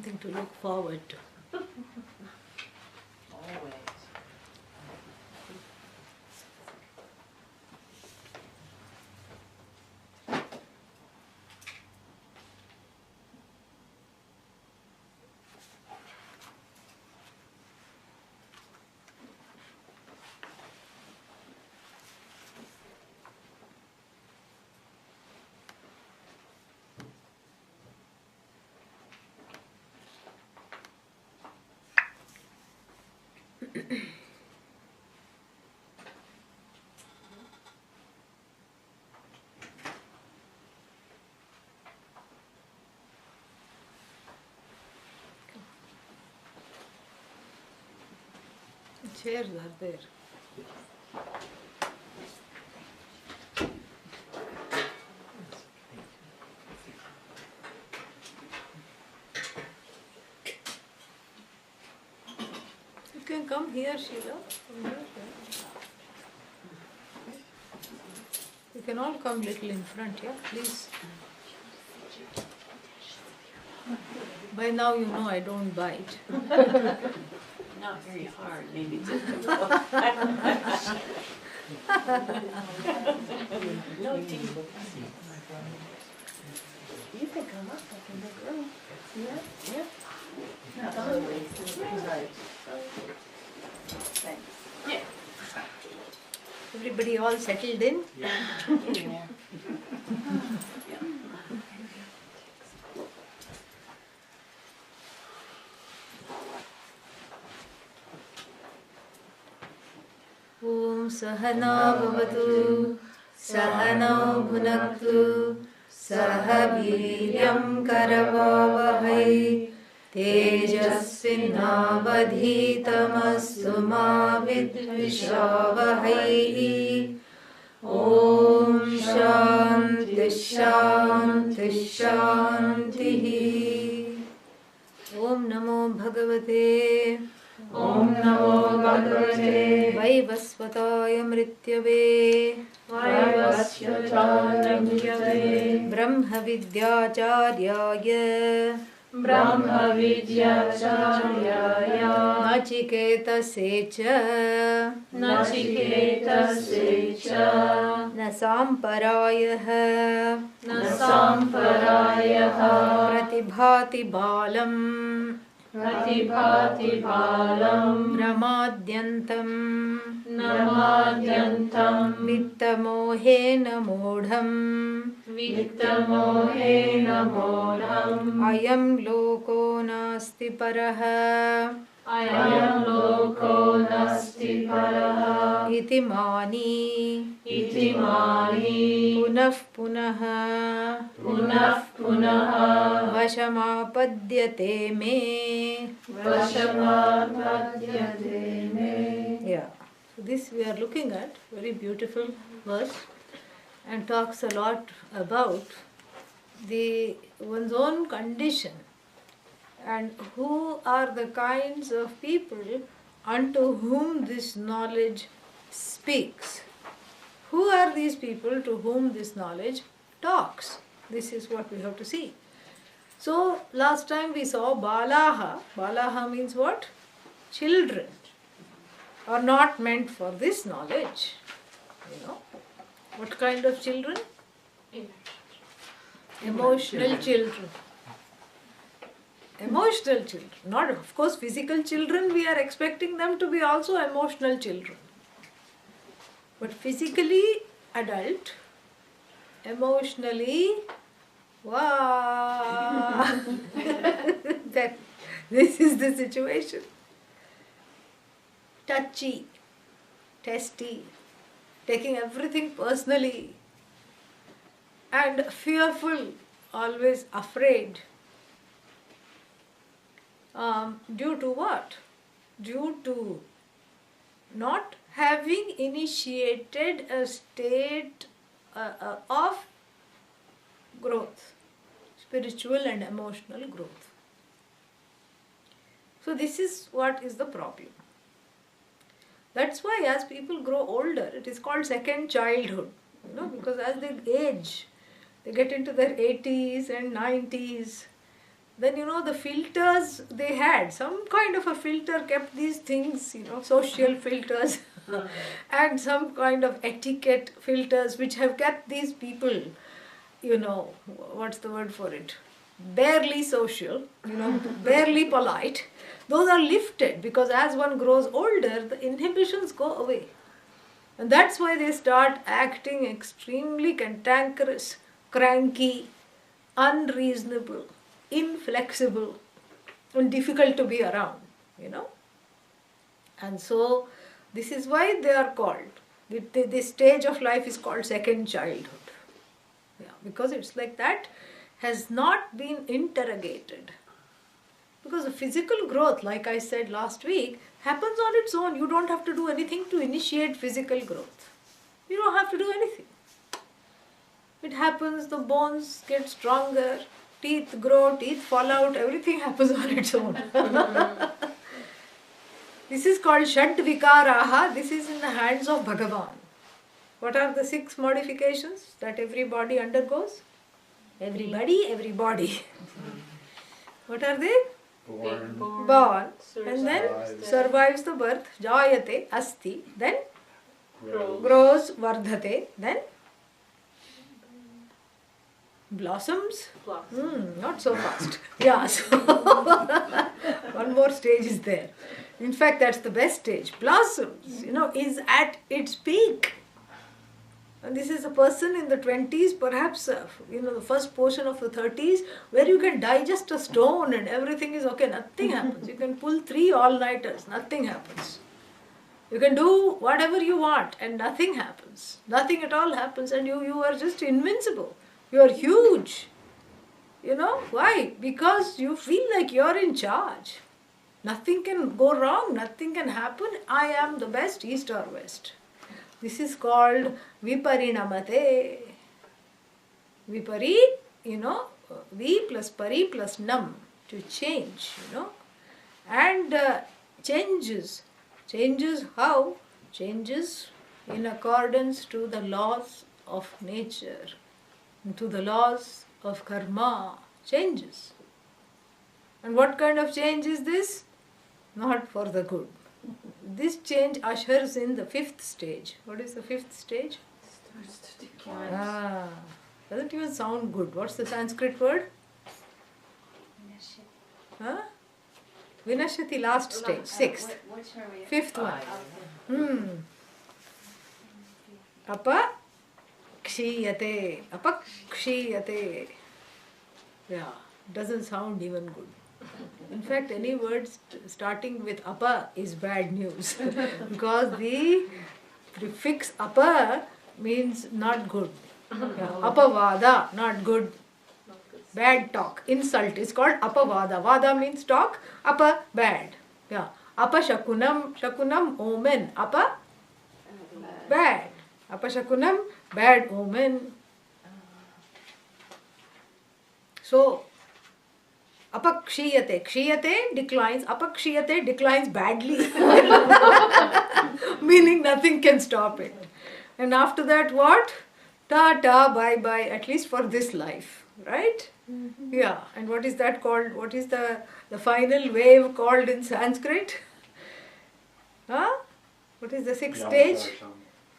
something to look forward to. Always. Chairs are there. You can come here, Sheila. Come here. You can all come little in front, yeah, please. By now you know I don't bite. Not very hard, maybe just no tea. You can come up, I can make room. Yeah, yeah. Not always. Thanks. Yeah. Everybody all settled in? Yeah. Om Sahana Bhavatu Sahana Bhunaktu Sahaviryam Karavavahai Tejasvinavadhitamastu ma vidvishavahai. Om Shanti Shanti Shanti. Om Namo Bhagavate Om Namo Bhagavate Vaivasvataya Mrityave Vaivasvataya Mrityave Brahma Vidyacharyaya Brahma Vidyacharyaya Nachiketa Secha Nachiketa Secha Nasamparayah Nasamparayah Pratibhati Balam Pratibhati Balam Ramadyantam Namadyantam Vittamohena Modham Vittamohena Modham Ayam Loko Nasti Paraha Ayam Loko Nasti Paraha Iti Mani Iti Mani Punah Punaha Punah Punaha Vashamapadyate me. Vashamapadyate me. Yeah. So this we are looking at, very beautiful verse, and talks a lot about one's own condition and who are the kinds of people unto whom this knowledge speaks. Who are these people to whom this knowledge talks? This is what we have to see. So last time we saw Balaha. Balaha means what? Children are not meant for this knowledge. You know, what kind of children? Emotional children. Emotional children. Not, of course, physical children, we are expecting them to be also emotional children. But physically adult, emotionally, wow, that this is the situation. Touchy, testy, taking everything personally, and fearful, always afraid. Due to what? Due to not having initiated a state of growth, spiritual and emotional growth. So this is what is the problem. That's why as people grow older, it is called second childhood. You know, because as they age, they get into their 80s and 90s, then the filters they had, some kind of a filter kept these things, social filters and some kind of etiquette filters which have kept these people, what's the word for it? Barely social, barely polite. Those are lifted because as one grows older, the inhibitions go away. And that's why they start acting extremely cantankerous, cranky, unreasonable, inflexible, and difficult to be around, And so, this is why they are called, this stage of life is called second childhood. Yeah, because it's like that has not been interrogated. Because the physical growth, like I said last week, happens on its own. You don't have to do anything to initiate physical growth. You don't have to do anything. It happens, the bones get stronger, teeth grow, teeth fall out, everything happens on its own. This is called Shad Vikaraha. This is in the hands of Bhagavan. What are the 6 modifications that everybody undergoes? Everybody. What are they? Born. And then survives the birth. Jayate, asti. Then grows, vardhate. Then blossoms. Not so fast. Yeah, so one more stage is there. In fact, that's the best stage. Blossoms, is at its peak. And this is a person in the 20s, perhaps, the first portion of the 30s, where you can digest a stone and everything is okay, nothing happens. You can pull 3 all-nighters, nothing happens. You can do whatever you want and nothing happens. Nothing at all happens and you are just invincible. You are huge. Why? Because you feel like you are in charge. Nothing can go wrong, nothing can happen. I am the best, east or west. This is called viparinamate. Vipari, vi plus pari plus nam, to change, And changes. Changes how? Changes in accordance to the laws of nature, to the laws of karma. Changes. And what kind of change is this? Not for the good. This change ushers in the 5th stage. What is the 5th stage? Starts to decline. Doesn't even sound good. What's the Sanskrit word? Vinashyati, last stage, 6th. Which are we? 5th one. Apakshiyate. Yeah, doesn't sound even good. In fact, any word starting with apa is bad news because the prefix apa means not good. Apavada, not good. Bad talk, insult is called apavada. Vada means talk, apa bad. Yeah. Apa shakunam, shakunam omen. Apa bad. Apa shakunam, bad omen. So apakshiyate, kshiyate declines, apakshiyate declines badly. Meaning nothing can stop it. And after that what? Ta-ta, bye-bye, at least for this life. Right? Mm-hmm. Yeah. And what is that called? What is the final wave called in Sanskrit? What is the 6th stage?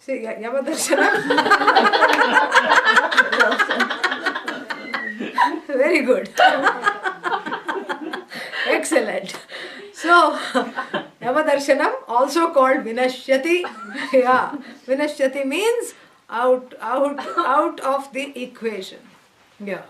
See, Yamadarshanam. Very good. Excellent. So, Yamadarshanam, also called Vinashyati. Yeah, Vinashyati means out of the equation. Yeah.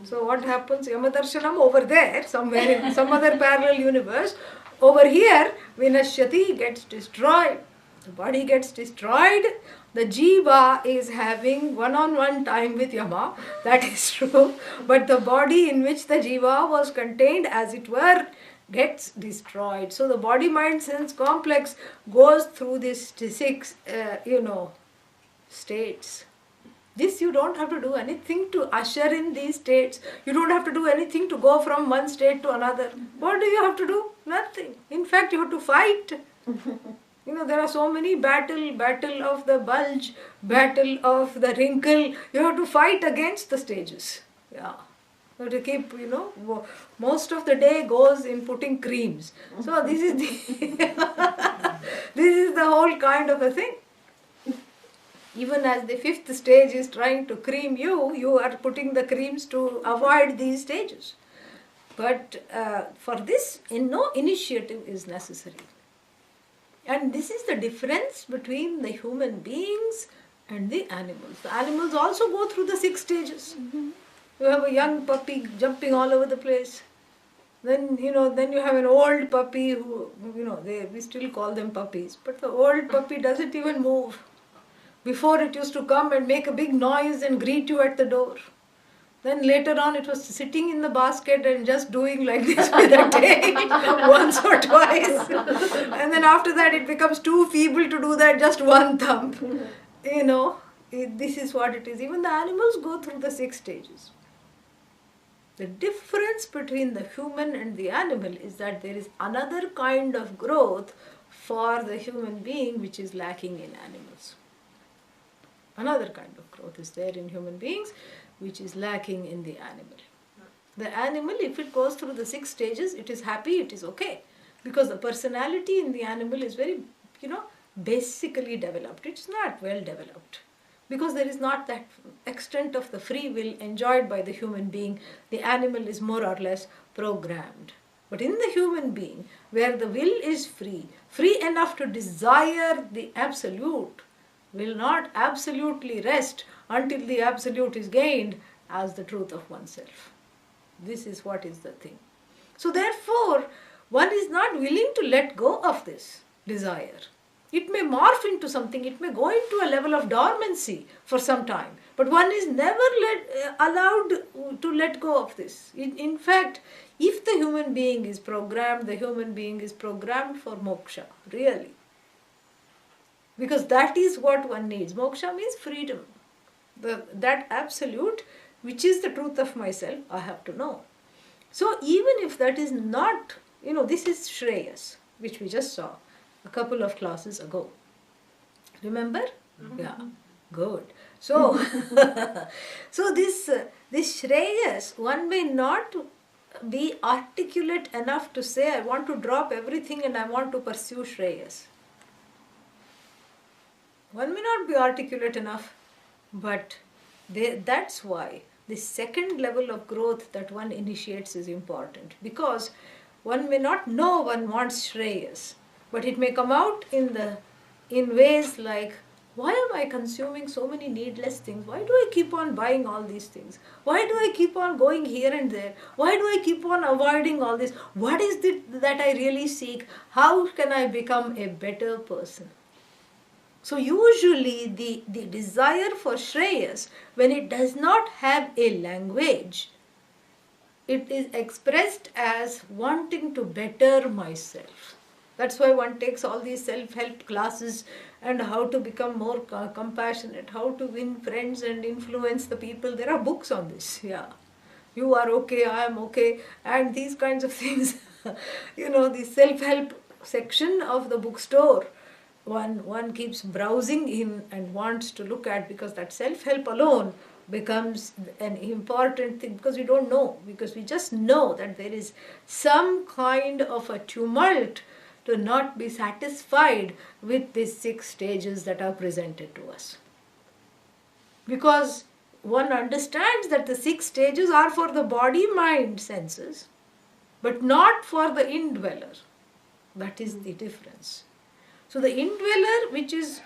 So what happens? Yamadarshanam over there, somewhere in some other parallel universe. Over here, Vinashyati gets destroyed. The body gets destroyed. The jiva is having one-on-one time with Yama. That is true. But the body in which the jiva was contained, as it were, gets destroyed. So the body-mind-sense complex goes through these 6, states. This you don't have to do anything to usher in these states. You don't have to do anything to go from one state to another. What do you have to do? Nothing. In fact, you have to fight. There are so many battle of the bulge, battle of the wrinkle. You have to fight against the stages. Yeah. So to keep, most of the day goes in putting creams. So this is this is the whole kind of a thing. Even as the fifth stage is trying to cream you, you are putting the creams to avoid these stages. But for this, no initiative is necessary. And this is the difference between the human beings and the animals. The animals also go through the 6 stages. You have a young puppy jumping all over the place. Then you have an old puppy who, we still call them puppies. But the old puppy doesn't even move. Before it used to come and make a big noise and greet you at the door. Then later on it was sitting in the basket and just doing like this with a tail once or twice. And then after that it becomes too feeble to do that, just one thump. This is what it is. Even the animals go through the 6 stages. The difference between the human and the animal is that there is another kind of growth for the human being which is lacking in animals. Another kind of growth is there in human beings which is lacking in the animal. The animal, if it goes through the 6 stages, it is happy, it is okay. Because the personality in the animal is very, basically developed. It's not well developed. Because there is not that extent of the free will enjoyed by the human being. The animal is more or less programmed. But in the human being, where the will is free enough to desire the absolute, will not absolutely rest until the absolute is gained as the truth of oneself. This is what is the thing. So therefore, one is not willing to let go of this desire. It may morph into something, it may go into a level of dormancy for some time, but one is never allowed to let go of this. In fact, if the human being is programmed, the human being is programmed for moksha, really. Because that is what one needs. Moksha means freedom. That absolute, which is the truth of myself, I have to know. So even if that is not, this is Shreyas, which we just saw a couple of classes ago. Remember? Mm-hmm. Yeah, good. So, this Shreyas, one may not be articulate enough to say, I want to drop everything and I want to pursue Shreyas. One may not be articulate enough, but that's why the second level of growth that one initiates is important. Because one may not know one wants Shreyas, but it may come out in ways like, why am I consuming so many needless things? Why do I keep on buying all these things? Why do I keep on going here and there? Why do I keep on avoiding all this? What is it that I really seek? How can I become a better person? So usually the desire for Shreyas, when it does not have a language, it is expressed as wanting to better myself. That's why one takes all these self-help classes and how to become more compassionate, how to win friends and influence the people. There are books on this, yeah. You are okay, I am okay, and these kinds of things. The self-help section of the bookstore, one keeps browsing in and wants to look at, because that self-help alone becomes an important thing, because we don't know, because we just know that there is some kind of a tumult to not be satisfied with these 6 stages that are presented to us. Because one understands that the 6 stages are for the body, mind, senses, but not for the indweller. That is the difference. So the indweller, which is,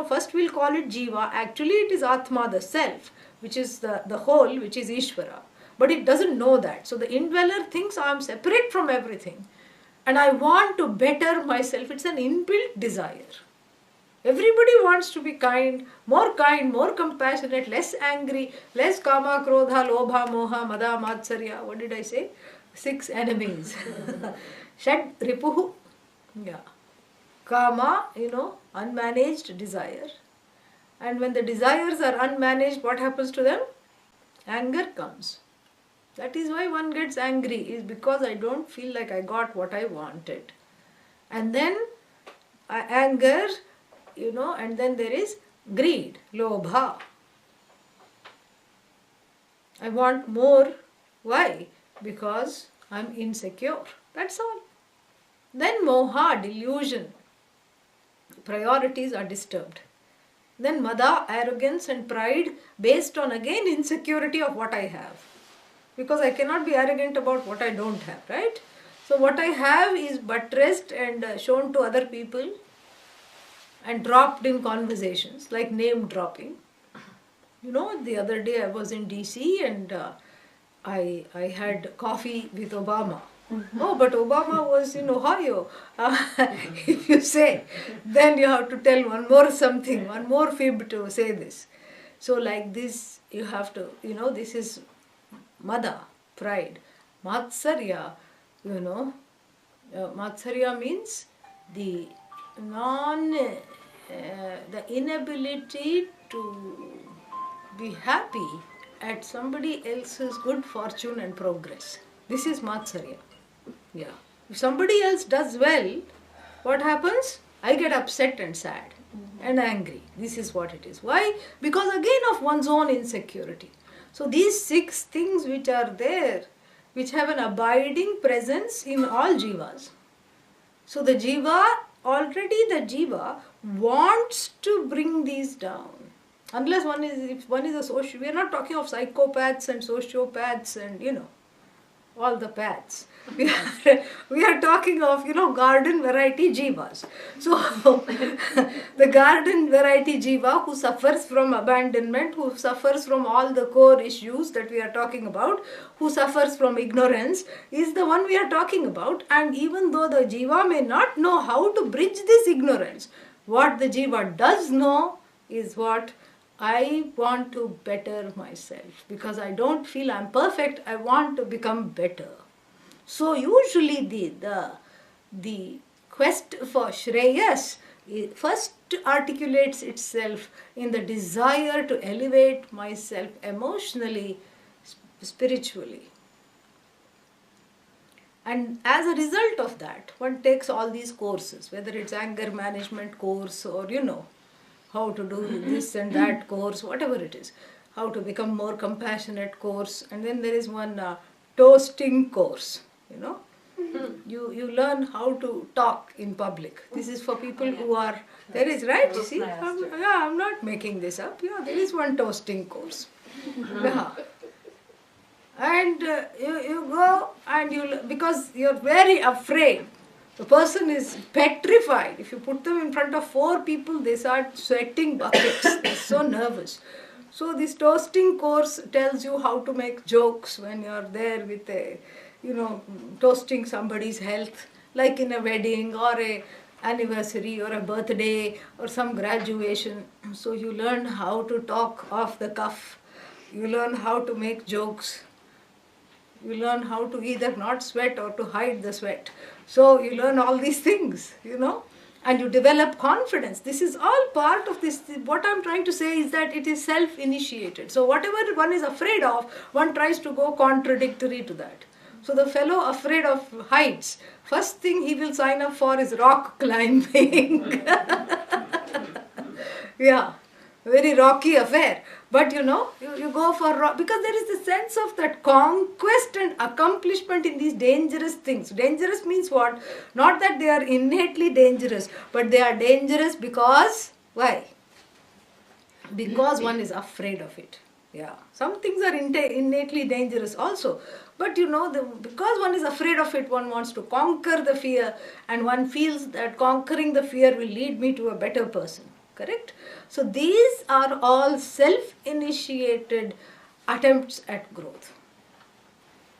first we'll call it Jiva, actually it is Atma, the self, which is the whole, which is Ishvara. But it doesn't know that. So the indweller thinks I am separate from everything and I want to better myself. It's an inbuilt desire. Everybody wants to be kind, more compassionate, less angry, less kama, krodha, lobha, moha, mada, matsarya. What did I say? 6 enemies. Shad ripuhu. Yeah. Kama, unmanaged desire. And when the desires are unmanaged, what happens to them? Anger comes. That is why one gets angry, is because I don't feel like I got what I wanted. And then anger, and then there is greed, lobha. I want more Why? Because I'm insecure. That's all. Then moha, delusion, priorities are disturbed. Then mada, arrogance and pride based on again insecurity of what I have. Because I cannot be arrogant about what I don't have, right? So what I have is buttressed and shown to other people and dropped in conversations, like name dropping. You know, the other day I was in DC and I had coffee with Obama. Oh, but Obama was in Ohio. If you say, then you have to tell one more fib to say this. So like this, you have to, this is mada, pride. Matsarya, Matsarya means the the inability to be happy at somebody else's good fortune and progress. This is Matsarya. Yeah. If somebody else does well, what happens? I get upset and sad and angry. This is what it is. Why? Because again of one's own insecurity. So these 6 things which are there, which have an abiding presence in all jivas. So the jiva wants to bring these down. Unless if one is a social, we are not talking of psychopaths and sociopaths and all the paths. We are talking of garden variety jivas. So the garden variety jiva who suffers from abandonment, who suffers from all the core issues that we are talking about, who suffers from ignorance, is the one we are talking about. And even though the jiva may not know how to bridge this ignorance, what the jiva does know is what I want to better myself because I don't feel I'm perfect. I want to become better. So usually the quest for Shreyas first articulates itself in the desire to elevate myself emotionally, spiritually. And as a result of that, one takes all these courses, whether it's anger management course or how to do this and that course, whatever it is, how to become more compassionate course. And then there is one toasting course, You learn how to talk in public. This is for people who are, there is, right? You see? I'm not making this up. Yeah, there is one toasting course. Yeah. And you go and because you're very afraid. The person is petrified. If you put them in front of 4 people, they start sweating buckets. They're so nervous. So this toasting course tells you how to make jokes when you're there with toasting somebody's health, like in a wedding or a anniversary or a birthday or some graduation. So you learn how to talk off the cuff. You learn how to make jokes. You learn how to either not sweat or to hide the sweat. So you learn all these things, and you develop confidence. This is all part of this. What I'm trying to say is that it is self-initiated. So whatever one is afraid of, one tries to go contradictory to that. So the fellow afraid of heights, first thing he will sign up for is rock climbing. Yeah, very rocky affair. But you go for rock, because there is the sense of that conquest and accomplishment in these dangerous things. Dangerous means what? Not that they are innately dangerous, but they are dangerous because, why? Because one is afraid of it. Yeah, some things are innately dangerous also. But because one is afraid of it, one wants to conquer the fear, and one feels that conquering the fear will lead me to a better person. Correct? So these are all self-initiated attempts at growth.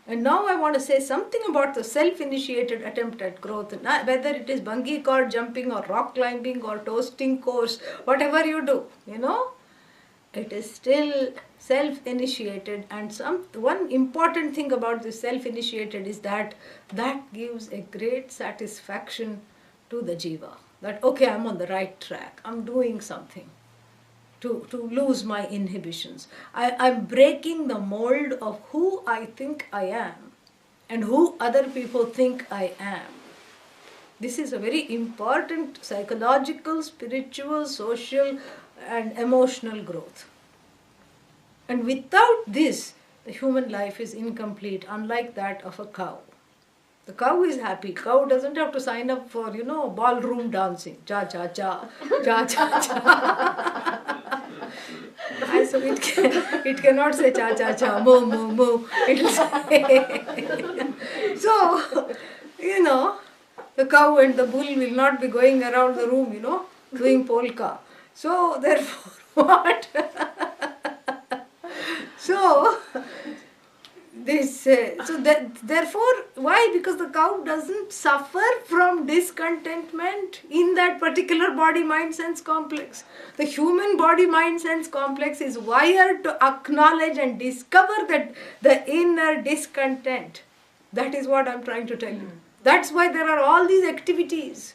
And now I want to say something about the self-initiated attempt at growth. Whether it is bungee cord jumping or rock climbing or toasting course, whatever you do, it is still self-initiated. And one important thing about this self-initiated is that gives a great satisfaction to the jiva. That, okay, I'm on the right track. I'm doing something to lose my inhibitions. I'm breaking the mold of who I think I am and who other people think I am. This is a very important psychological, spiritual, social and emotional growth. And without this, the human life is incomplete, unlike that of a cow. The cow is happy. Cow doesn't have to sign up for, ballroom dancing. Cha cha cha, cha cha cha. So it cannot say cha cha cha, moo moo moo. It will say. So, the cow and the bull will not be going around the room, doing polka. So therefore, what? Therefore, why? Because the cow doesn't suffer from discontentment in that particular body, mind, sense complex. The human body, mind, sense complex is wired to acknowledge and discover that the inner discontent. That is what I'm trying to tell you. That's why there are all these activities.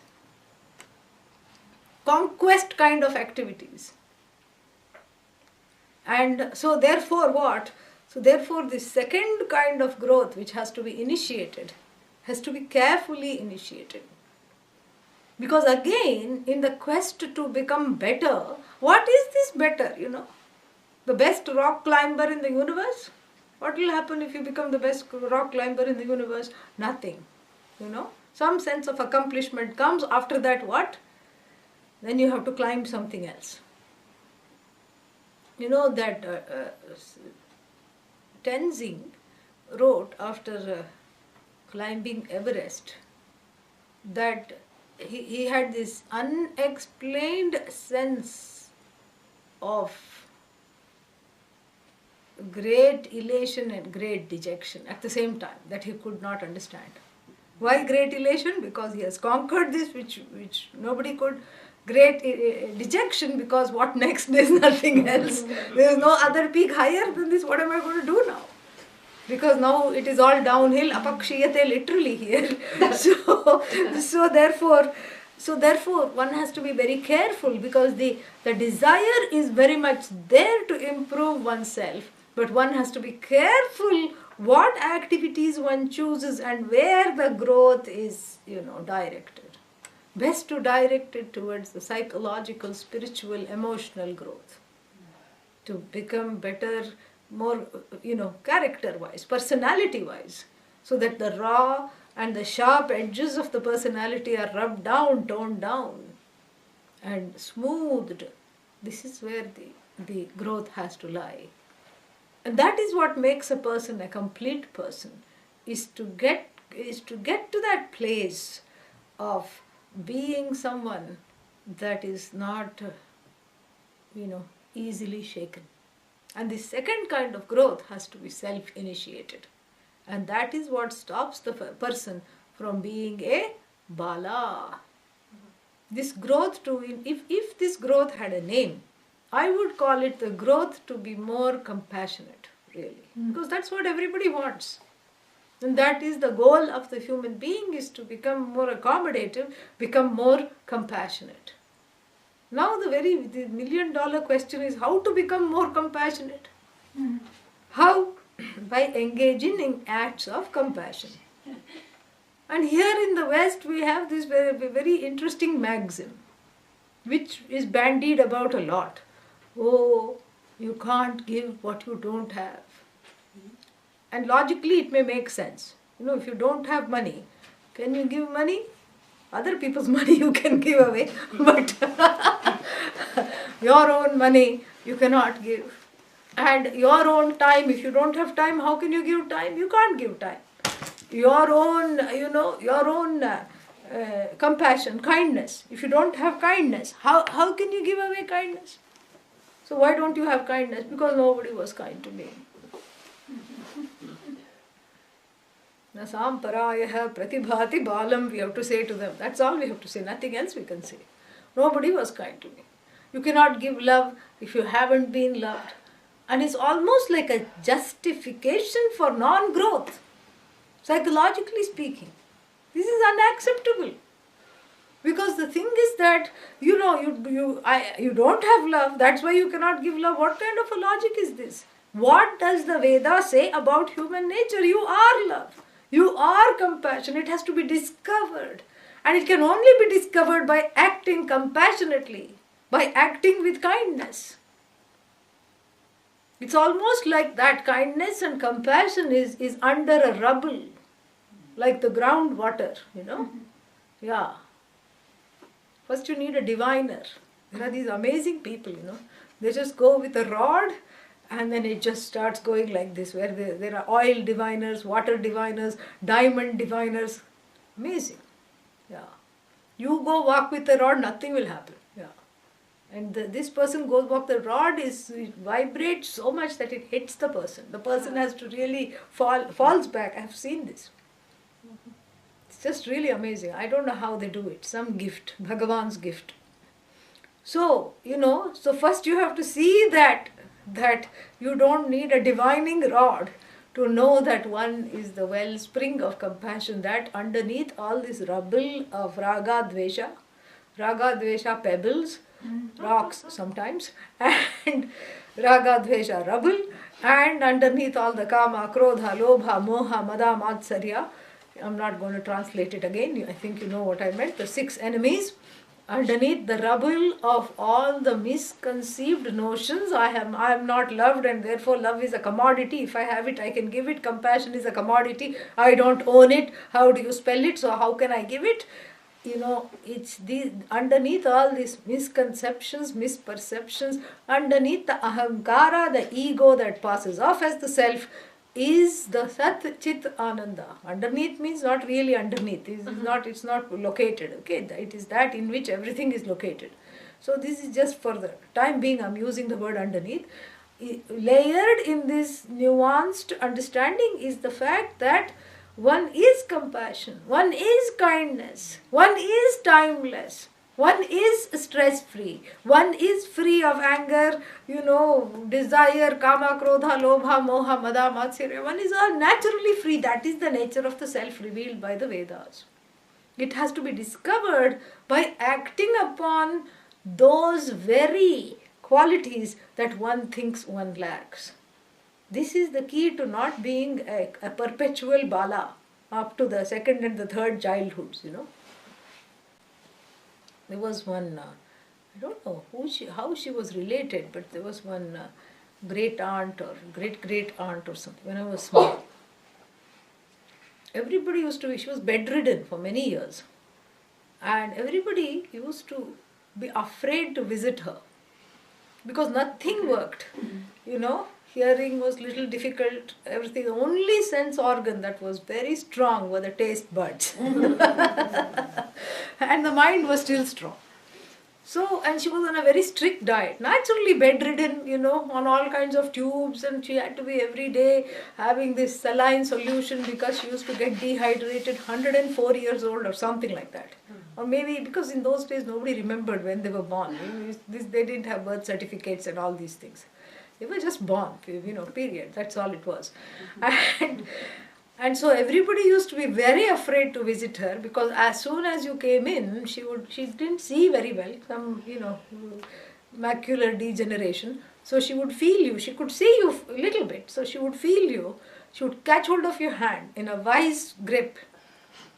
Conquest kind of activities. And so therefore what? So therefore the second kind of growth which has to be initiated, has to be carefully initiated. Because again, in the quest to become better, what is this better, The best rock climber in the universe? What will happen if you become the best rock climber in the universe? Nothing, Some sense of accomplishment comes. After that what? Then you have to climb something else. That Tenzing wrote after climbing Everest that he had this unexplained sense of great elation and great dejection at the same time that he could not understand. Why great elation? Because he has conquered this which nobody could. Great dejection because what next? There's nothing else. There's no other peak higher than this. What am I going to do now? Because now it is all downhill, apakshiyate literally here. So therefore one has to be very careful because the desire is very much there to improve oneself, but one has to be careful what activities one chooses and where the growth is, directed. Best to direct it towards the psychological, spiritual, emotional growth. To become better, more, character-wise, personality-wise. So that the raw and the sharp edges of the personality are rubbed down, toned down and smoothed. This is where the growth has to lie. And that is what makes a person a complete person, is to get to that place of being someone that is not, easily shaken. And the second kind of growth has to be self-initiated. And that is what stops the person from being a bala. This growth if this growth had a name, I would call it the growth to be more compassionate, really. Because that's what everybody wants. And that is the goal of the human being, is to become more accommodative, become more compassionate. Now the million-dollar question is how to become more compassionate. How? By engaging in acts of compassion. And here in the West we have this very, very interesting maxim, which is bandied about a lot. Oh, you can't give what you don't have. And logically it may make sense. If you don't have money, can you give money? Other people's money you can give away, but your own money you cannot give. And your own time, if you don't have time, how can you give time? You can't give time. Your own, compassion, kindness. If you don't have kindness, how can you give away kindness? So why don't you have kindness? Because nobody was kind to me. Nasam parayah pratibhati balam, we have to say to them. That's all we have to say. Nothing else we can say. Nobody was kind to me. You cannot give love if you haven't been loved. And it's almost like a justification for non-growth, psychologically speaking. This is unacceptable. Because the thing is that, you don't have love, that's why you cannot give love. What kind of a logic is this? What does the Veda say about human nature? You are love. You are compassion. It has to be discovered. And it can only be discovered by acting compassionately, by acting with kindness. It's almost like that kindness and compassion is under a rubble, like the groundwater, Yeah. First you need a diviner. There are these amazing people, They just go with a rod and then it just starts going like this, where there are oil diviners, water diviners, diamond diviners. Amazing. Yeah. You go walk with the rod, nothing will happen. Yeah. And this person goes walk the rod, it vibrates so much that it hits the person. The person has to really falls back. I have seen this. It's just really amazing. I don't know how they do it. Some gift, Bhagavan's gift. So, so first you have to see that you don't need a divining rod to know that one is the wellspring of compassion, that underneath all this rubble of raga dvesha pebbles, rocks sometimes, and raga dvesha rubble, and underneath all the kama, krodha, lobha, moha, mada, matsarya. I'm not going to translate it again. I think you know what I meant. The 6 enemies. Underneath the rubble of all the misconceived notions, I am not loved and therefore love is a commodity. If I have it, I can give it. Compassion is a commodity. I don't own it. How do you spell it? So how can I give it? It's underneath all these misconceptions, misperceptions, underneath the ahamkara, the ego that passes off as the self, is the Sat Chit Ananda. Underneath means not really underneath. It's not located. Okay, it is that in which everything is located. So this is just for the time being. I'm using the word underneath. Layered in this nuanced understanding is the fact that one is compassion, one is kindness, one is timeless. One is stress-free. One is free of anger, desire, kama, krodha, lobha, moha, mada, matsarya. One is all naturally free. That is the nature of the self revealed by the Vedas. It has to be discovered by acting upon those very qualities that one thinks one lacks. This is the key to not being a perpetual bala up to the second and the third childhoods, There was one, I don't know how she was related, but there was one great aunt or great aunt or something when I was small. Everybody she was bedridden for many years. And everybody used to be afraid to visit her because nothing worked. Hearing was little difficult, everything. The only sense organ that was very strong were the taste buds. And the mind was still strong. So, and she was on a very strict diet, naturally bedridden, on all kinds of tubes, and she had to be every day having this saline solution because she used to get dehydrated, 104 years old or something like that. Or maybe because in those days nobody remembered when they were born. They didn't have birth certificates and all these things. They were just born, period. That's all it was. And so everybody used to be very afraid to visit her because as soon as you came in, she didn't see very well, some, macular degeneration. So she would feel you. She could see you a little bit. So she would feel you. She would catch hold of your hand in a wise grip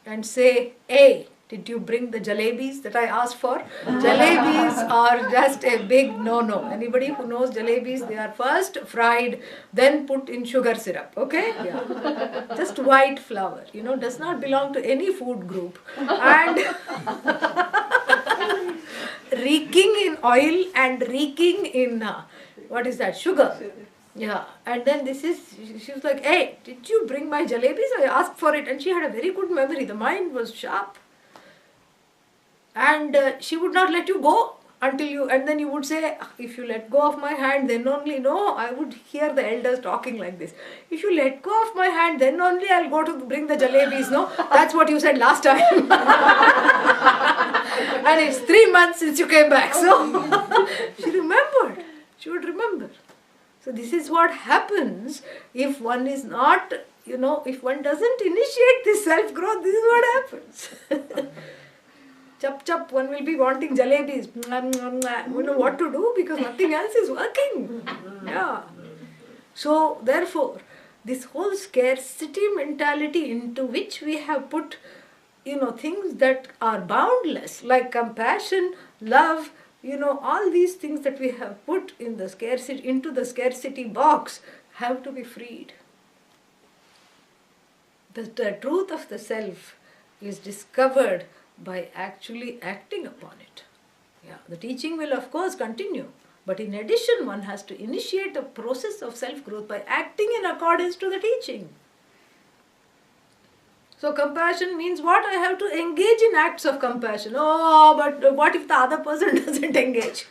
and say, "Hey, did you bring the jalebis that I asked for?" Jalebis are just a big no-no. Anybody who knows jalebis, they are first fried, then put in sugar syrup. Okay? Yeah. Just white flour. Does not belong to any food group. And reeking in oil and reeking in, sugar. Yeah, and then she was like, "Hey, did you bring my jalebis? I asked for it." And she had a very good memory. The mind was sharp. And she would not let you go and then you would say, "If you let go of my hand, then only," no, I would hear the elders talking like this. "If you let go of my hand, then only I'll go to bring the jalebis," no? That's what you said last time. And it's 3 months since you came back. So she remembered. She would remember. So this is what happens if one is not, if one doesn't initiate this self-growth, this is what happens. Chup, one will be wanting jalebis. You know what to do because nothing else is working. Yeah. So therefore, this whole scarcity mentality into which we have put, things that are boundless, like compassion, love, all these things that we have put in the scarcity, into the scarcity box, have to be freed. The truth of the self is discovered by actually acting upon it. Yeah, the teaching will of course continue, but in addition one has to initiate a process of self-growth by acting in accordance to the teaching. So compassion means what? I have to engage in acts of compassion. Oh, but what if the other person doesn't engage?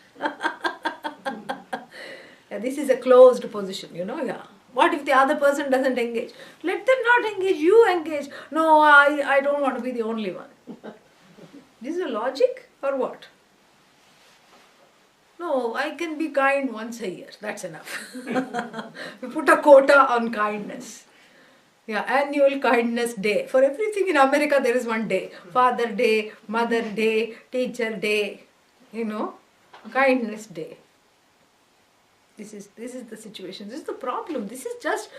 Yeah, this is a closed position, yeah. What if the other person doesn't engage? Let them not engage, you engage. No, I don't want to be the only one. This is a logic or what? No, I can be kind once a year. That's enough. We put a quota on kindness. Yeah, annual kindness day. For everything in America there is one day. Father Day, Mother Day, Teacher Day, kindness day. This is the situation. This is the problem. This is just,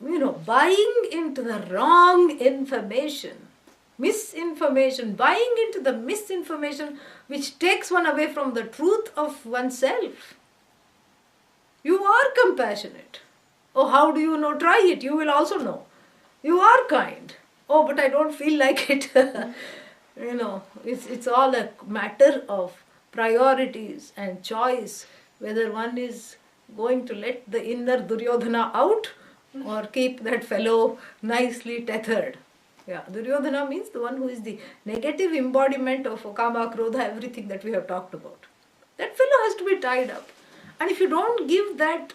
buying into the wrong information. Misinformation, buying into the misinformation which takes one away from the truth of oneself. You are compassionate. Oh, how do you know? Try it. You will also know. You are kind. Oh, but I don't feel like it. It's all a matter of priorities and choice, whether one is going to let the inner Duryodhana out or keep that fellow nicely tethered. Yeah, Duryodhana means the one who is the negative embodiment of Kama, Krodha, everything that we have talked about. That fellow has to be tied up. And if you don't give that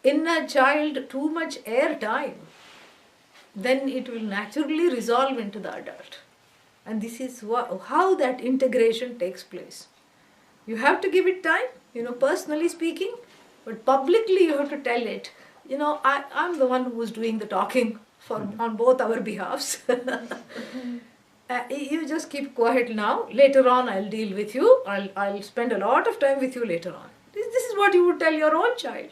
inner child too much air time, then it will naturally resolve into the adult. And this is how that integration takes place. You have to give it time, personally speaking, but publicly you have to tell it, I'm the one who is doing the talking on both our behalves. You just keep quiet now. Later on I'll deal with you. I'll spend a lot of time with you later on. This is what you would tell your own child.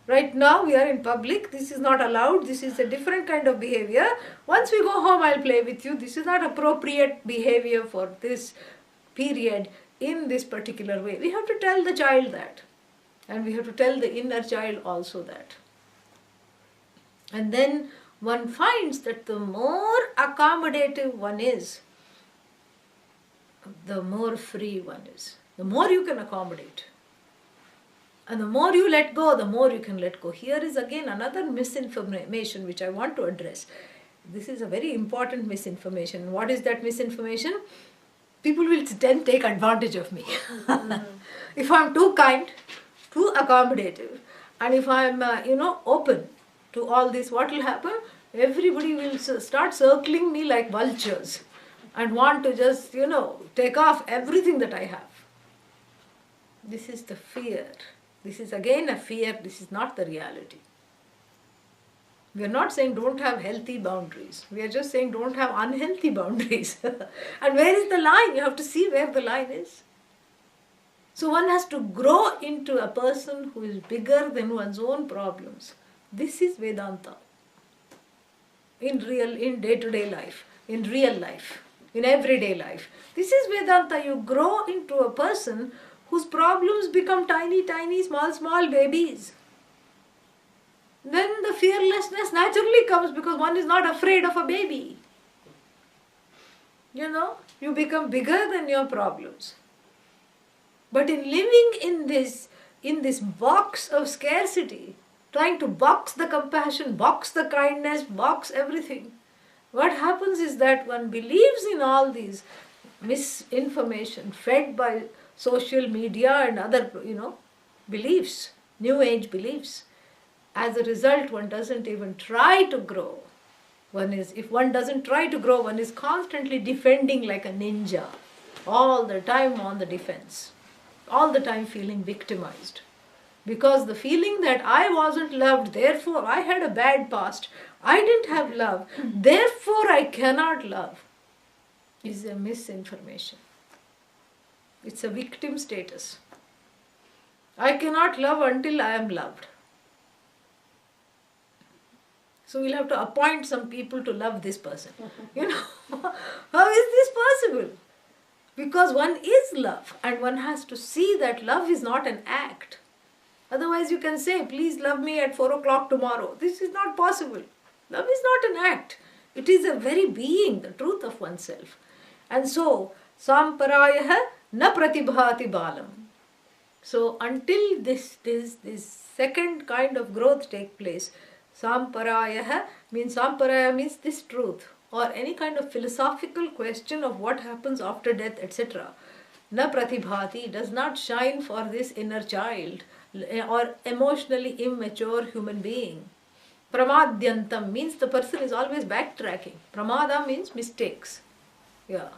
Right now we are in public. This is not allowed. This is a different kind of behavior. Once we go home, I'll play with you. This is not appropriate behavior for this period in this particular way. We have to tell the child that. And we have to tell the inner child also that. And then one finds that the more accommodative one is, the more free one is. The more you can accommodate. And the more you let go, the more you can let go. Here is again another misinformation which I want to address. This is a very important misinformation. What is that misinformation? People will then take advantage of me. If I'm too kind, too accommodative, and if I'm, open to all this, what will happen? Everybody will start circling me like vultures and want to just, take off everything that I have. This is the fear. This is again a fear. This is not the reality. We are not saying don't have healthy boundaries. We are just saying don't have unhealthy boundaries. And where is the line? You have to see where the line is. So one has to grow into a person who is bigger than one's own problems. This is Vedanta. In day-to-day life, in real life, in everyday life. This is Vedanta. You grow into a person whose problems become tiny, tiny, small babies. Then the fearlessness naturally comes because one is not afraid of a baby. You become bigger than your problems. But in living in this box of scarcity, trying to box the compassion, box the kindness, box everything, what happens is that one believes in all these misinformation fed by social media and other, beliefs, new age beliefs. As a result, one doesn't even try to grow. If one doesn't try to grow, one is constantly defending like a ninja, all the time on the defense, all the time feeling victimized. Because the feeling that I wasn't loved, therefore I had a bad past, I didn't have love, therefore I cannot love, is a misinformation. It's a victim status. I cannot love until I am loved. So we'll have to appoint some people to love this person. How is this possible? Because one is love and one has to see that love is not an act. Otherwise you can say, please love me at 4 o'clock tomorrow. This is not possible. Love is not an act. It is a very being, the truth of oneself. And so, samparayah na pratibhati balam. So until this second kind of growth take place, samparayah means this truth, or any kind of philosophical question of what happens after death, etc. Na pratibhati does not shine for this inner child or emotionally immature human being. Pramadyantam means the person is always backtracking. Pramada means mistakes. Yeah.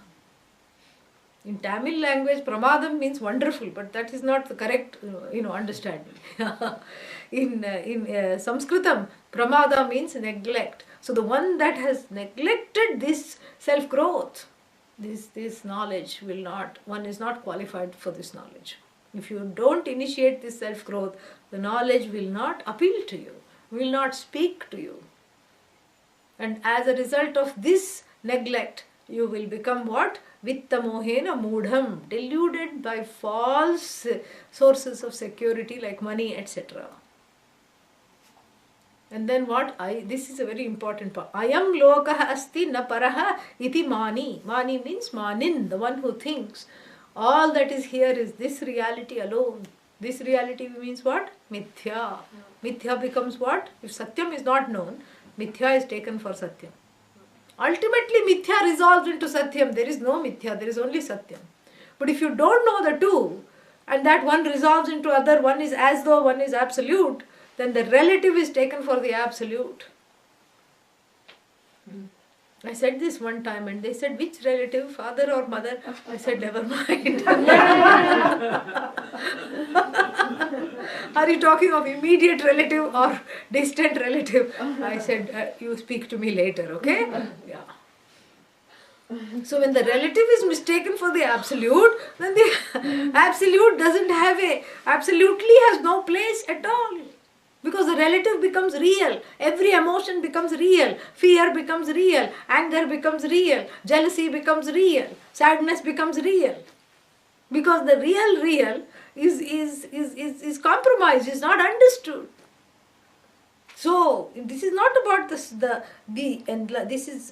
In Tamil language, pramadam means wonderful, but that is not the correct, understanding. in Sanskritam, pramada means neglect. So the one that has neglected this self-growth, this knowledge one is not qualified for this knowledge. If you don't initiate this self-growth, the knowledge will not appeal to you, will not speak to you. And as a result of this neglect, you will become what? Vittamohena mudham, deluded by false sources of security like money, etc. And then what? This is a very important part. Ayam lokah asti na paraha iti mani. Mani means manin, the one who thinks. All that is here is this reality alone. This reality means what? Mithya. Mithya becomes what? If Satyam is not known, Mithya is taken for Satyam. Ultimately, Mithya resolves into Satyam. There is no Mithya, there is only Satyam. But if you don't know the two, and that one resolves into other, one is as though one is absolute, then the relative is taken for the absolute. I said this one time and they said, which relative, father or mother? I said, never mind. Are you talking of immediate relative or distant relative? I said, you speak to me later, okay? Yeah. So when the relative is mistaken for the absolute, then the absolute absolutely has no place at all. Because the relative becomes real. Every emotion becomes real. Fear becomes real. Anger becomes real. Jealousy becomes real. Sadness becomes real. Because the real is compromised, is not understood. So this is not about this is,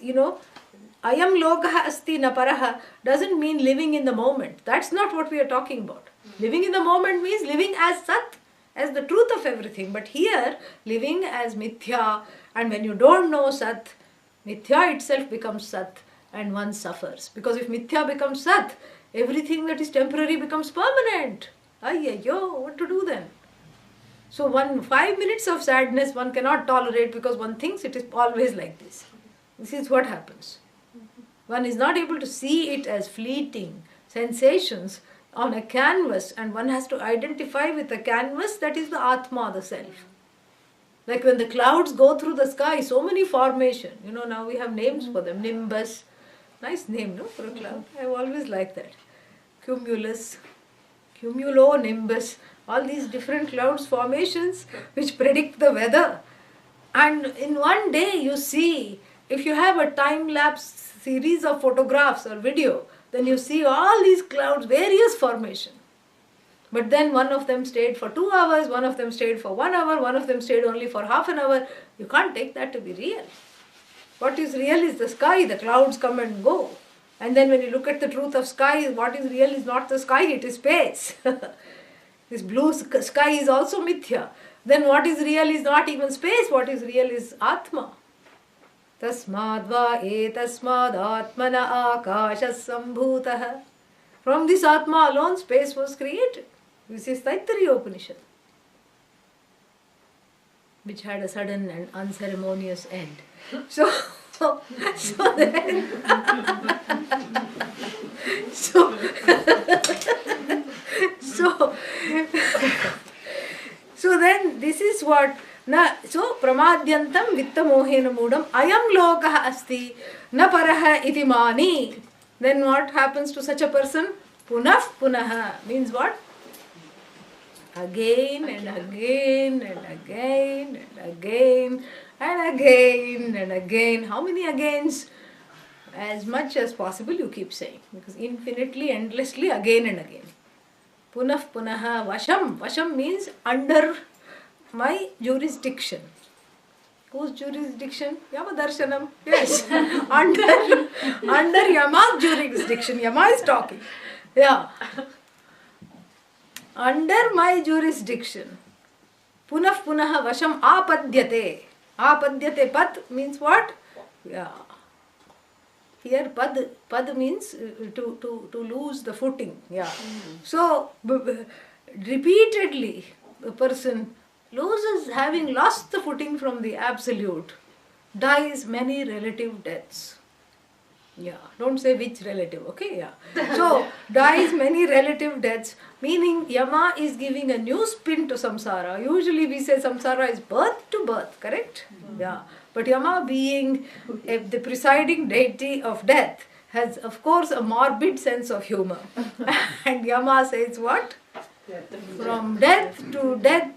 ayam lokah asti na paraha doesn't mean living in the moment. That's not what we are talking about. Living in the moment means living as Sat, as the truth of everything. But here, living as Mithya, and when you don't know Sat, Mithya itself becomes Sat and one suffers. Because if Mithya becomes Sat, everything that is temporary becomes permanent. What to do then? So 5 minutes of sadness one cannot tolerate because one thinks it is always like this. This is what happens. One is not able to see it as fleeting sensations on a canvas, and one has to identify with a canvas that is the Atma, the self. Like when the clouds go through the sky, so many formation. Now we have names for them. Nimbus, nice name, no, for a cloud. I have always liked that. Cumulus, cumulonimbus, all these different clouds formations which predict the weather. And in one day you see, if you have a time-lapse series of photographs or video, then you see all these clouds, various formation. But then one of them stayed for 2 hours, one of them stayed for 1 hour, one of them stayed only for half an hour. You can't take that to be real. What is real is the sky, the clouds come and go. And then when you look at the truth of sky, what is real is not the sky, it is space. This blue sky is also mithya. Then what is real is not even space, what is real is Atma. Tasmadva etasmad atmana akashas sambhutah. From this Atma alone, space was created. This is Taittiriya Upanishad, which had a sudden and unceremonious end. So then this is what so pramadyantam vittamohena mudam ayam lokah asti na paraha iti mani. Then what happens to such a person? Punah punaha means what? Again and again and again and again and again and again. How many agains? as much as possible you keep saying, because infinitely, endlessly, again and again. Punah punaha vasham. Vasham means under my jurisdiction. Whose jurisdiction? Yama darshanam. Yes. under Yama's jurisdiction. Yama is talking. Yeah. Under my jurisdiction. Punah punaha vasham apadyate. Apadyate, pad means what? Yeah. Here pad means to lose the footing. Yeah. So repeatedly the person loses, having lost the footing from the absolute, dies many relative deaths. Yeah, don't say which relative, okay? Yeah. So, dies many relative deaths, meaning Yama is giving a new spin to samsara. Usually we say samsara is birth to birth, correct? Yeah. But Yama, being the presiding deity of death, has of course a morbid sense of humor. And Yama says what? From death to death,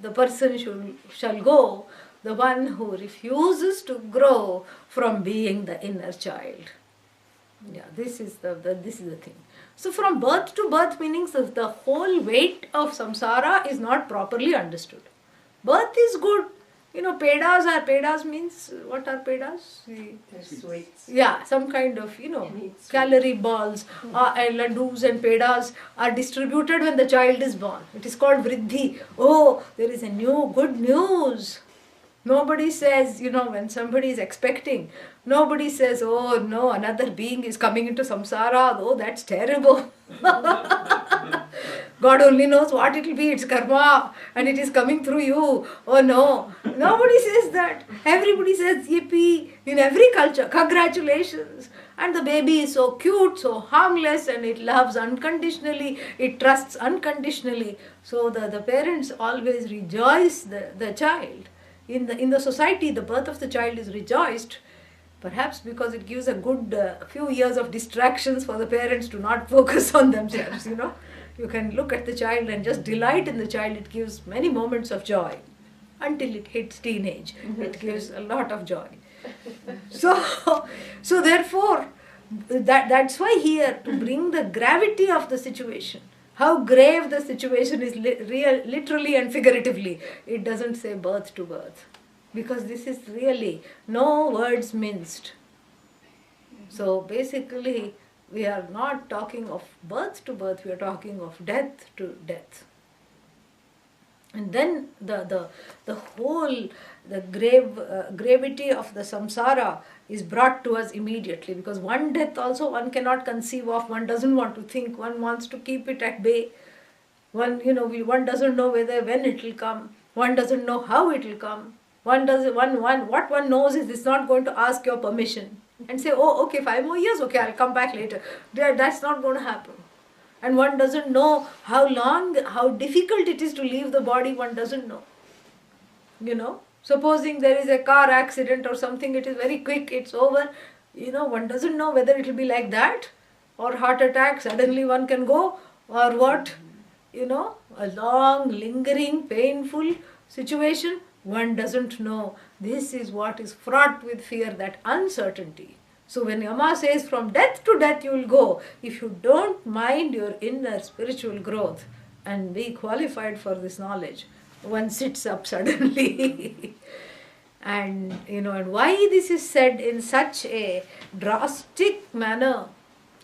the person shall go, the one who refuses to grow from being the inner child. Yeah, this is the thing. So from birth to birth meaning the whole weight of samsara is not properly understood. Birth is good. You know, pedas means, what are pedas? Sweets. Yeah, some kind of, calorie balls and laddus and pedas are distributed when the child is born. It is called vriddhi. Oh, there is a good news. Nobody says, when somebody is expecting, nobody says, oh no, another being is coming into samsara. Oh, that's terrible. God only knows what it will be. It's karma and it is coming through you. Oh no. Nobody says that. Everybody says yippee in every culture. Congratulations. And the baby is so cute, so harmless, and it loves unconditionally. It trusts unconditionally. So the parents always rejoice the child. In the society, the birth of the child is rejoiced. Perhaps because it gives a good few years of distractions for the parents to not focus on themselves, You can look at the child and just delight in the child. It gives many moments of joy until it hits teenage. It gives a lot of joy. So therefore, that's why here, to bring the gravity of the situation, how grave the situation is literally and figuratively, it doesn't say birth to birth. Because this is really no words minced. So basically, we are not talking of birth to birth, we are talking of death to death. And then the whole, gravity of the samsara is brought to us immediately, because one death also one cannot conceive of, one doesn't want to think, one wants to keep it at bay. One doesn't know when it will come, one doesn't know how it will come. What one knows is it's not going to ask your permission and say, oh, okay, 5 more years, okay, I'll come back later. That's not going to happen. And one doesn't know how difficult it is to leave the body, one doesn't know. Supposing there is a car accident or something, it is very quick, it's over. One doesn't know whether it will be like that, or heart attack, suddenly one can go, or what, a long, lingering, painful situation. One doesn't know. This is what is fraught with fear, that uncertainty. So when Yama says from death to death you will go, if you don't mind your inner spiritual growth and be qualified for this knowledge, one sits up suddenly. And why this is said in such a drastic manner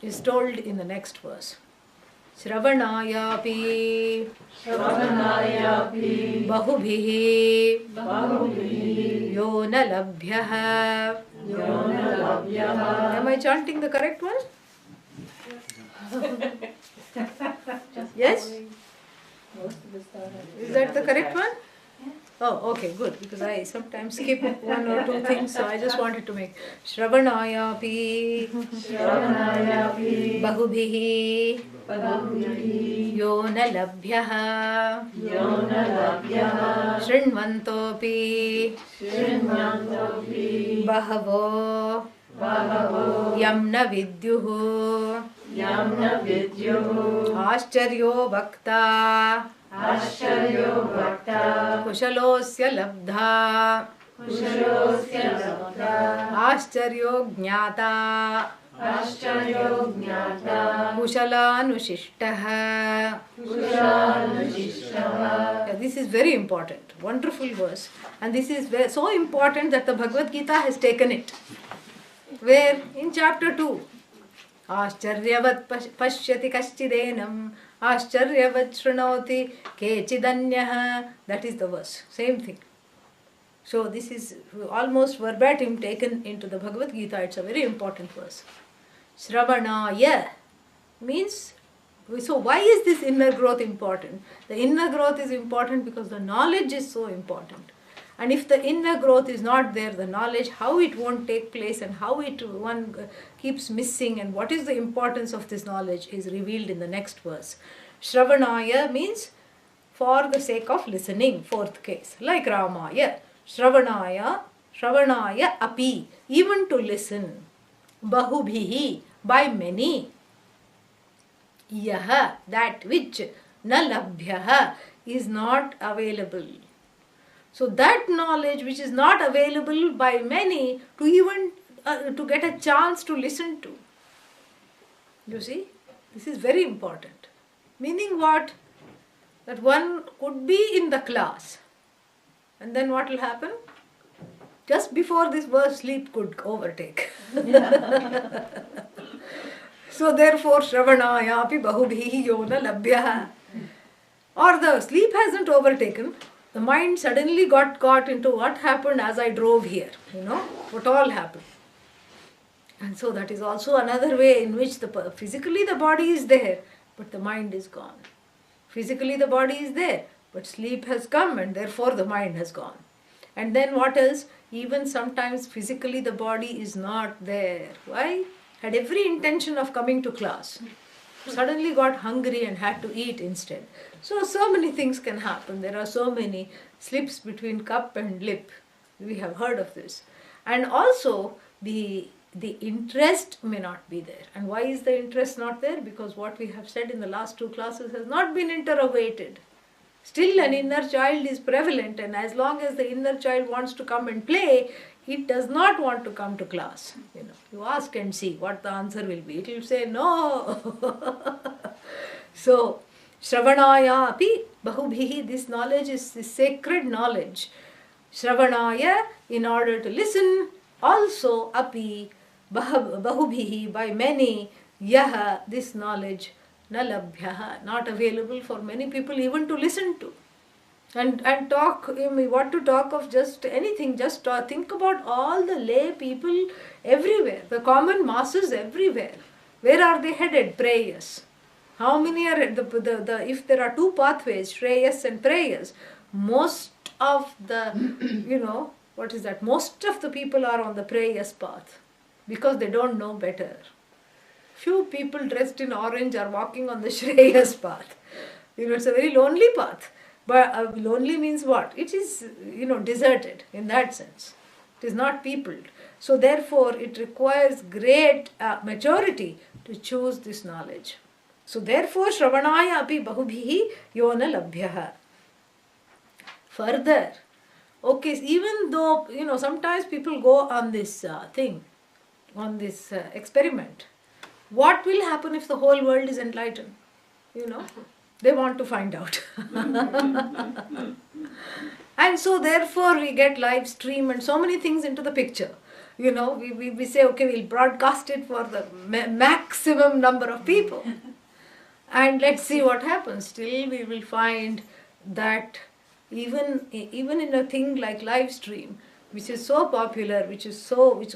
is told in the next verse. Shravanayapi bahubhihi yo na labhyah. Am I chanting the correct one? Yes? Is that the correct one? Oh, okay, good, because I sometimes skip 1 or 2 things, so I just wanted to make Shravanayapi bahubhihi yo na labhyah Shrinvantopi bahavo yam na vidyuhu Ascharyo bhakta kushalosya labdha कुशलोऽस्य लब्धा आश्चर्यो ज्ञाता आश्चर्यो ज्ञाता कुशलानुशिष्टः. कुशलानुशिष्टः. This is very important, wonderful verse, and this is so important that the Bhagavad Gita has taken it. Where in chapter 2, Ascharyavat pashyati kashchidenam, Ascharyavat shrunoti kechidanyah. That is the verse, same thing. So this is almost verbatim taken into the Bhagavad Gita. It's a very important verse. Shravanaya means, so why is this inner growth important? The inner growth is important because the knowledge is so important. And if the inner growth is not there, the knowledge, how it won't take place and how it one keeps missing and what is the importance of this knowledge is revealed in the next verse. Shravanaya means for the sake of listening, fourth case. Like Ramaya, Shravanaya api, even to listen. Bahubhihi, by many. Yaha, that which na labhyaha, is not available. So that knowledge which is not available by many to even to get a chance to listen to. You see, this is very important. Meaning what? That one could be in the class and then what will happen? Just before this verse, sleep could overtake. So therefore, Shravanaya api bahubhihi yona labhyaha. Or the sleep hasn't overtaken. The mind suddenly got caught into what happened as I drove here. You know, what all happened. And so that is also another way in which physically the body is there, but the mind is gone. Physically the body is there, but sleep has come and therefore the mind has gone. And then what else? Even sometimes physically the body is not there. Why? Had every intention of coming to class. Suddenly got hungry and had to eat instead. So many things can happen. There are so many slips between cup and lip. We have heard of this. And also the interest may not be there. And why is the interest not there? Because what we have said in the last two classes has not been interrogated. Still an inner child is prevalent, and as long as the inner child wants to come and play, it does not want to come to class. You know, you ask and see what the answer will be. It will say no. So, Shravanaya api bahubhihi, this knowledge is the sacred knowledge. Shravanaya, in order to listen, also api bahubhihi, by many, yaha, this knowledge, na labhyaha, not available for many people even to listen to. And talk, what to talk of just anything, just think about all the lay people everywhere, the common masses everywhere. Where are they headed? Prayers. How many are, if there are two pathways, Shreyas and Prayas, most of the, most of the people are on the Prayas path because they don't know better. Few people dressed in orange are walking on the Shreyas path. It's a very lonely path. But lonely means what? It is, deserted in that sense. It is not peopled. So therefore, it requires great maturity to choose this knowledge. So therefore, Shravanaya api bahubhihi yona labhyaha. Further, okay, even though, sometimes people go on this thing, on this experiment. What will happen if the whole world is enlightened? They want to find out. And so therefore we get live stream and so many things into the picture. We say, okay, we'll broadcast it for the maximum number of people. And let's see what happens. Still we will find that even in a thing like live stream, which is so popular, which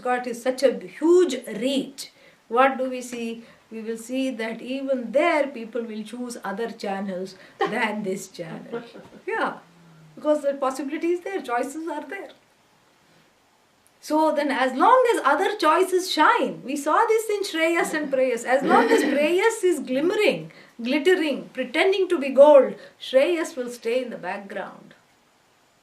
got such a huge reach, what do we see? We will see that even there people will choose other channels than this channel. Yeah, because the possibility is there, choices are there. So then as long as other choices shine, we saw this in Shreyas and Prayas, as long as Prayas is glimmering, glittering, pretending to be gold, Shreyas will stay in the background.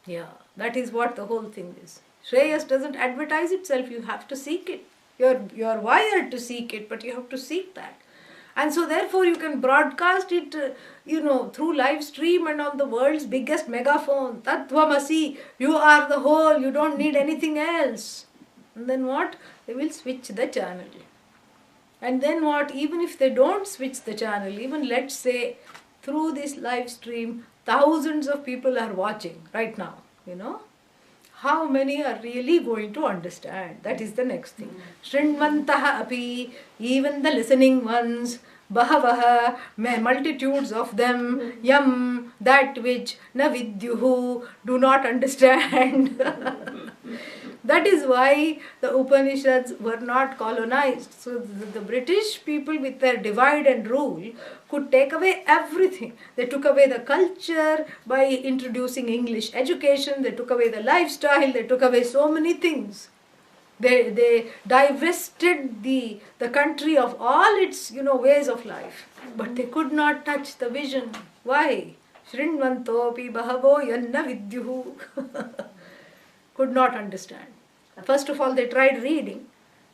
Yeah, that is what the whole thing is. Shreyas doesn't advertise itself, you have to seek it. You're wired to seek it, but you have to seek that. And so therefore you can broadcast it, through live stream and on the world's biggest megaphone. Tattvamasi, you are the whole, you don't need anything else. And then what? They will switch the channel. And then what? Even if they don't switch the channel, even let's say through this live stream, thousands of people are watching right now, How many are really going to understand? That is the next thing. Shrinvantaha api, even the listening ones, bahavaha, multitudes of them, yam, that which na vidyuhu, do not understand. That is why the Upanishads were not colonized. So the British people, with their divide and rule, could take away everything. They took away the culture by introducing English education. They took away the lifestyle. They took away so many things. They divested the country of all its ways of life. But they could not touch the vision. Why? Shrinvantopi bahavo yanna vidyuhu. Could not understand. First of all, they tried reading.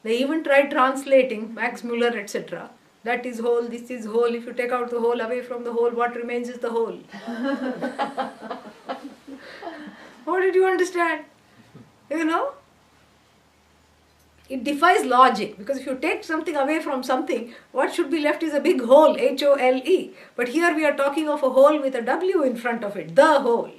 They even tried translating, Max Muller, etc. That is whole, this is whole. If you take out the whole away from the whole, what remains is the whole. What did you understand? It defies logic, because if you take something away from something, what should be left is a big hole, H-O-L-E. But here we are talking of a hole with a W in front of it, the whole.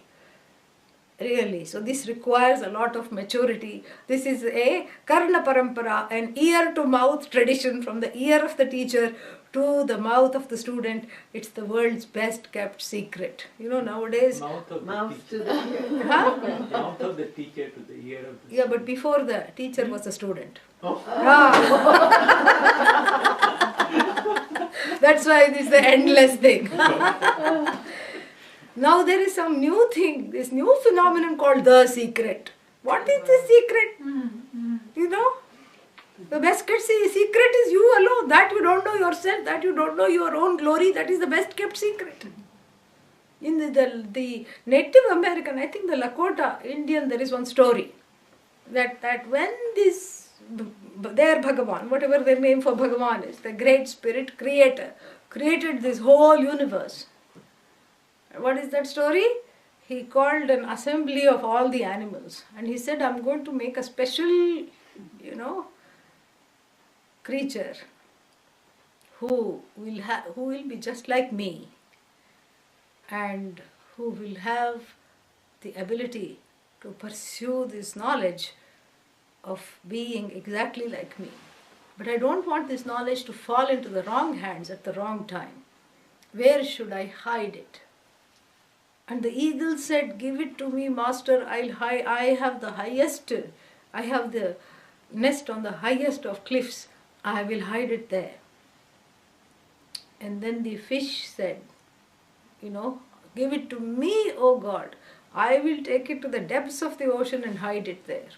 Really. So this requires a lot of maturity. This is a karna parampara, an ear-to-mouth tradition from the ear of the teacher to the mouth of the student. It's the world's best kept secret. Nowadays... Mouth of To the the teacher. ear. Mouth of the teacher to the ear of the Yeah, but before the teacher was a student. Oh. That's why it is the endless thing. Now there is some new thing, this new phenomenon called the secret. What is the secret? The best kept secret is you alone. That you don't know yourself, that you don't know your own glory, that is the best kept secret. In the Native American, I think the Lakota Indian, there is one story that when their Bhagavan, whatever their name for Bhagavan is, the great spirit creator, created this whole universe. What is that story? He called an assembly of all the animals and he said, I'm going to make a special, creature who will be just like me and who will have the ability to pursue this knowledge of being exactly like me. But I don't want this knowledge to fall into the wrong hands at the wrong time. Where should I hide it? And the eagle said, give it to me, master. I have the highest, I have the nest on the highest of cliffs. I will hide it there. And then the fish said, give it to me, O God. I will take it to the depths of the ocean and hide it there.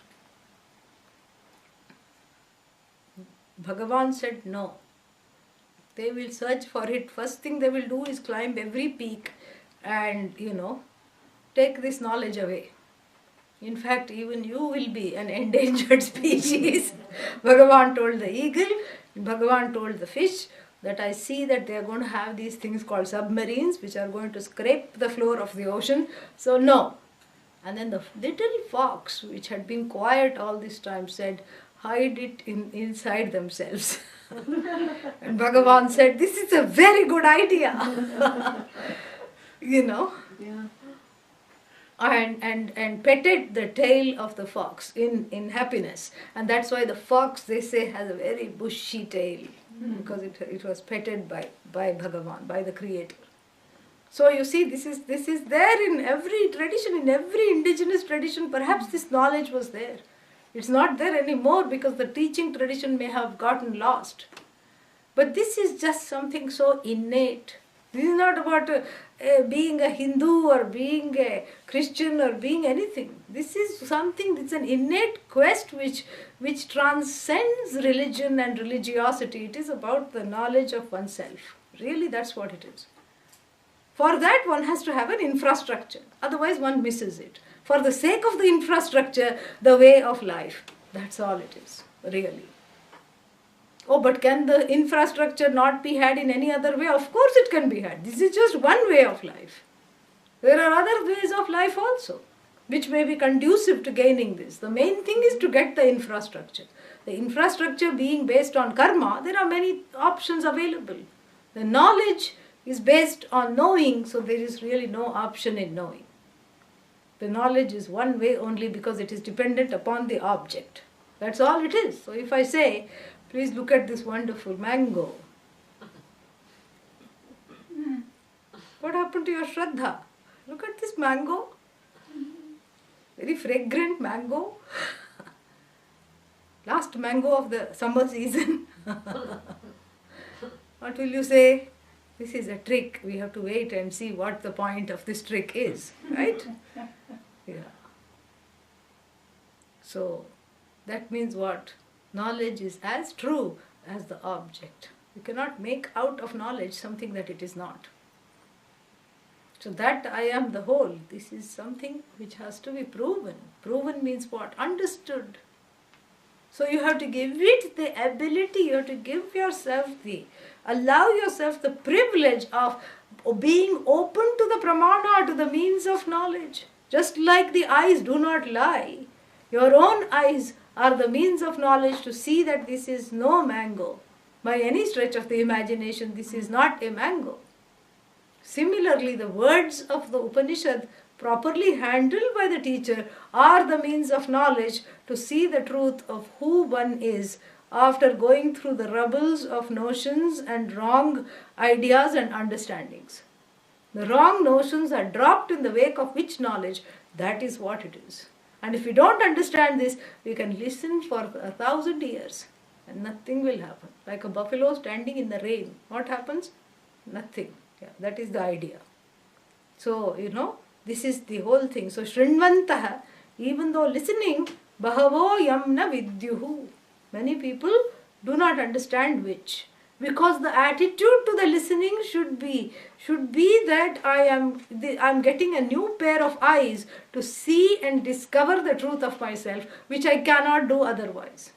Bhagavan said, no. They will search for it. First thing they will do is climb every peak and, take this knowledge away. In fact, even you will be an endangered species. Bhagavan told the eagle, Bhagavan told the fish that I see that they are going to have these things called submarines which are going to scrape the floor of the ocean. So no. And then the little fox, which had been quiet all this time, said, hide it inside themselves. And Bhagavan said, this is a very good idea. Yeah. And petted the tail of the fox in happiness. And that's why the fox, they say, has a very bushy tail, because it was petted by Bhagavan, by the Creator. So you see, this is there in every tradition, in every indigenous tradition. Perhaps this knowledge was there. It's not there anymore because the teaching tradition may have gotten lost. But this is just something so innate. This is not about being a Hindu or being a Christian or being anything. This is something, it's an innate quest which transcends religion and religiosity. It is about the knowledge of oneself. Really, that's what it is. For that, one has to have an infrastructure. Otherwise, one misses it. For the sake of the infrastructure, the way of life. That's all it is, really. Oh, but can the infrastructure not be had in any other way? Of course it can be had. This is just one way of life. There are other ways of life also, which may be conducive to gaining this. The main thing is to get the infrastructure. The infrastructure being based on karma, there are many options available. The knowledge is based on knowing, so there is really no option in knowing. The knowledge is one way only because it is dependent upon the object. That's all it is. So if I say, please look at this wonderful mango. What happened to your Shraddha? Look at this mango. Very fragrant mango. Last mango of the summer season. What will you say? This is a trick. We have to wait and see what the point of this trick is. Right? Yeah. So, that means what? Knowledge is as true as the object. You cannot make out of knowledge something that it is not. So that I am the whole. This is something which has to be proven. Proven means what? Understood. So you have to give it the ability, you have to give yourself allow yourself the privilege of being open to the pramana, to the means of knowledge. Just like the eyes do not lie, your own eyes are the means of knowledge to see that this is no mango. By any stretch of the imagination, this is not a mango. Similarly, the words of the Upanishad, properly handled by the teacher, are the means of knowledge to see the truth of who one is after going through the rubbles of notions and wrong ideas and understandings. The wrong notions are dropped in the wake of which knowledge, that is what it is. And if we don't understand this, we can listen for 1,000 years and nothing will happen. Like a buffalo standing in the rain. What happens? Nothing. Yeah, that is the idea. So, this is the whole thing. So, Shrinvantaha, even though listening, Bahavo Yamna Vidyuhu. Many people do not understand which. Because the attitude to the listening should be that I am getting a new pair of eyes to see and discover the truth of myself, which I cannot do otherwise.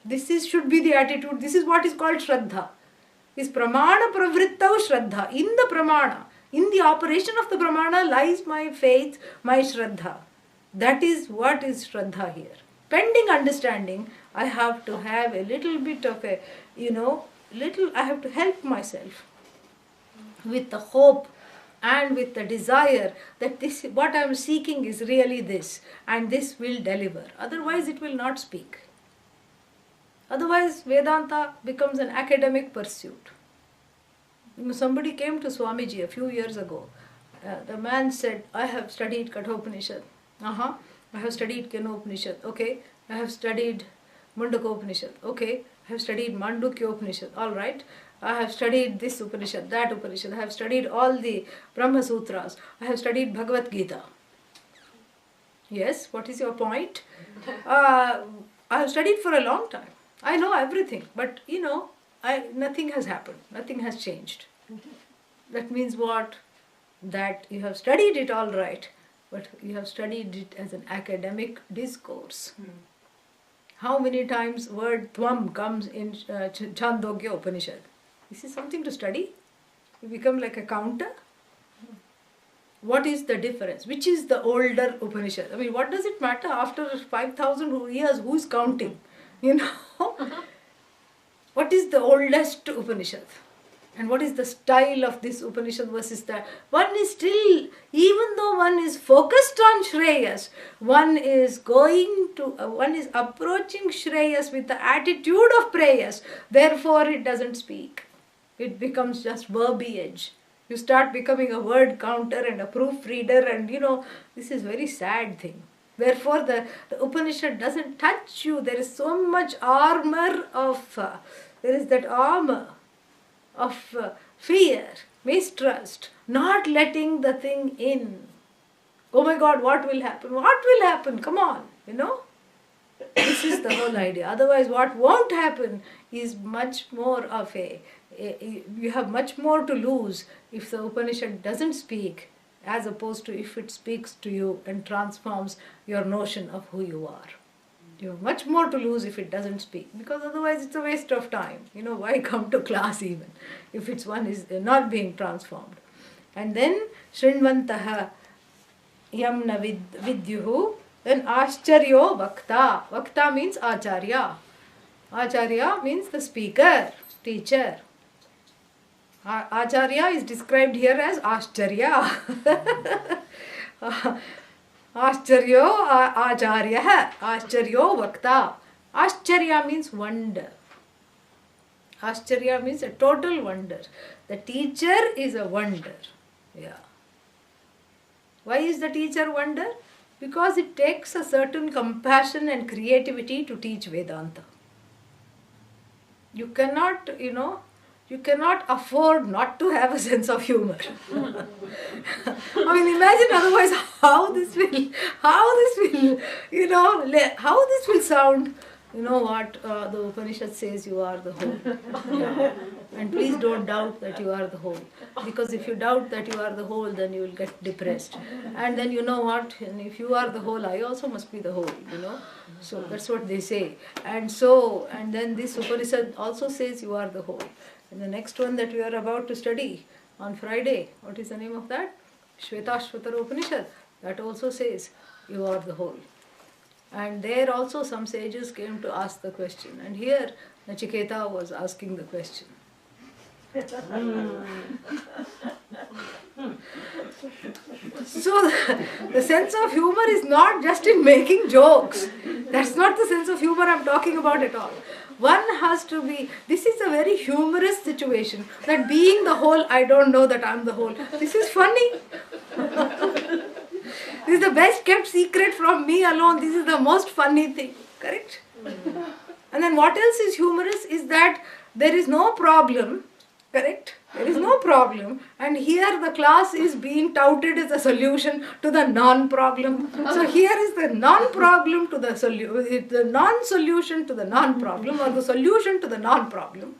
Should be the attitude. This is what is called Shraddha. Is pramana pravrittau Shraddha. In the pramana, in the operation of the pramana lies my faith, my Shraddha. That is what is Shraddha here. Pending understanding, I have to have a little bit of I have to help myself with the hope and with the desire that what I am seeking is really this, and this will deliver. Otherwise, it will not speak. Otherwise, Vedanta becomes an academic pursuit. Somebody came to Swamiji a few years ago. The man said, I have studied Kathopanishad. I have studied Kenopanishad. Okay. I have studied Mundakopanishad. Okay. I have studied Mandukyopanishad. All right. I have studied this Upanishad, that Upanishad. I have studied all the Brahma Sutras. I have studied Bhagavad Gita. Yes, what is your point? I have studied for a long time. I know everything, but nothing has happened. Nothing has changed. That means what? That you have studied it all right, but you have studied it as an academic discourse. How many times word Tvam comes in Chandogya Upanishad? This is something to study. You become like a counter. What is the difference? Which is the older Upanishad? I mean, what does it matter after 5,000 years? Who is counting? What is the oldest Upanishad? And what is the style of this Upanishad versus that? One is still, even though one is focused on Shreyas, one is approaching Shreyas with the attitude of Preyas. Therefore, it doesn't speak. It becomes just verbiage. You start becoming a word counter and a proofreader, and this is a very sad thing. Therefore, the Upanishad doesn't touch you. There is so much armor there is that armor of fear, mistrust, not letting the thing in. Oh my God, what will happen? What will happen? Come on, This is the whole idea. Otherwise, what won't happen is much more of you have much more to lose if the Upanishad doesn't speak, as opposed to if it speaks to you and transforms your notion of who you are. You have much more to lose if it doesn't speak, because otherwise it's a waste of time. Why come to class even if it's one is not being transformed? And then Shrinvantaha Yamna Vidyuhu, then Ascharyo Vakta. Vakta means Acharya. Acharya means the speaker, teacher. Acharya is described here as Ascharya. Ascharyo Acharya, Ascharyo Vakta. Ascharya means wonder. Ascharya means a total wonder. The teacher is a wonder. Yeah. Why is the teacher wonder? Because it takes a certain compassion and creativity to teach Vedanta. You cannot, you cannot afford not to have a sense of humor. Imagine otherwise how this will sound. The Upanishad says you are the whole. Yeah. And please don't doubt that you are the whole. Because if you doubt that you are the whole, then you will get depressed. And then and if you are the whole, I also must be the whole, So that's what they say. And then this Upanishad also says you are the whole. And the next one that we are about to study on Friday, what is the name of that? Shvetashvatara Upanishad. That also says you are the whole. And there also some sages came to ask the question. And here Nachiketa was asking the question. So the sense of humor is not just in making jokes. That's not the sense of humor I'm talking about at all. One has to be, this is a very humorous situation, that being the whole, I don't know that I'm the whole. This is funny. This is the best kept secret from me alone. This is the most funny thing. Correct? And then what else is humorous is that there is no problem. Correct? There is no problem. And here the class is being touted as a solution to the non-problem. So here is the non-problem to the solution, the non-solution to the non-problem, or the solution to the non-problem.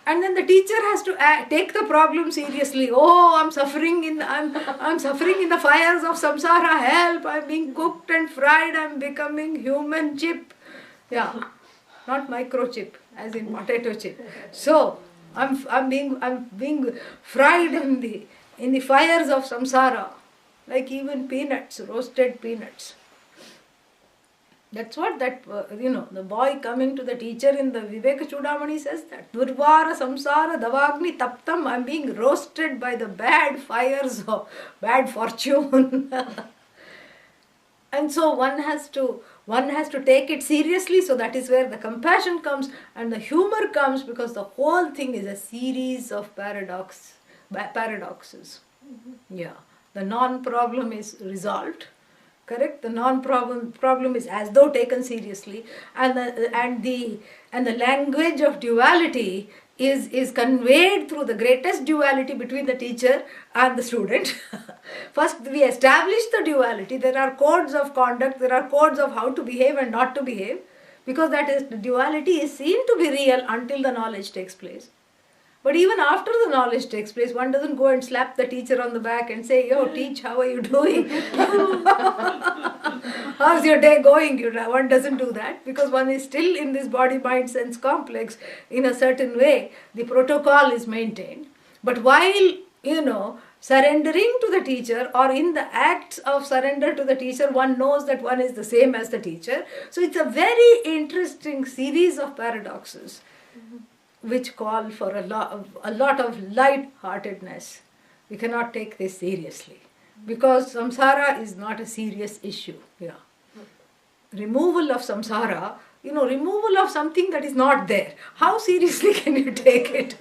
And then the teacher has to take the problem seriously. Oh, I'm suffering in the fires of samsara. Help! I'm being cooked and fried. I'm becoming human chip. Yeah, not microchip, as in potato chip. So I'm being fried in the fires of samsara, like even peanuts, roasted peanuts. That's what the boy coming to the teacher in the Viveka Chudamani says, that Durvara Samsara Davagni Taptam, I'm being roasted by the bad fires of bad fortune. And so one has to take it seriously, so that is where the compassion comes and the humor comes, because the whole thing is a series of paradoxes. Yeah. The non-problem is resolved. Correct? The non-problem is as though taken seriously, and the language of duality is conveyed through the greatest duality between the teacher and the student. First we establish the duality. There are codes of conduct, there are codes of how to behave and not to behave, because the duality is seen to be real until the knowledge takes place. But even after the knowledge takes place, one doesn't go and slap the teacher on the back and say, yo, teach, how are you doing? How's your day going? One doesn't do that, because one is still in this body-mind-sense complex in a certain way. The protocol is maintained. But while, surrendering to the teacher, or in the acts of surrender to the teacher, one knows that one is the same as the teacher. So it's a very interesting series of paradoxes, which call for a lot of light-heartedness. We cannot take this seriously, because samsara is not a serious issue. Yeah. Removal of samsara, removal of something that is not there. How seriously can you take it?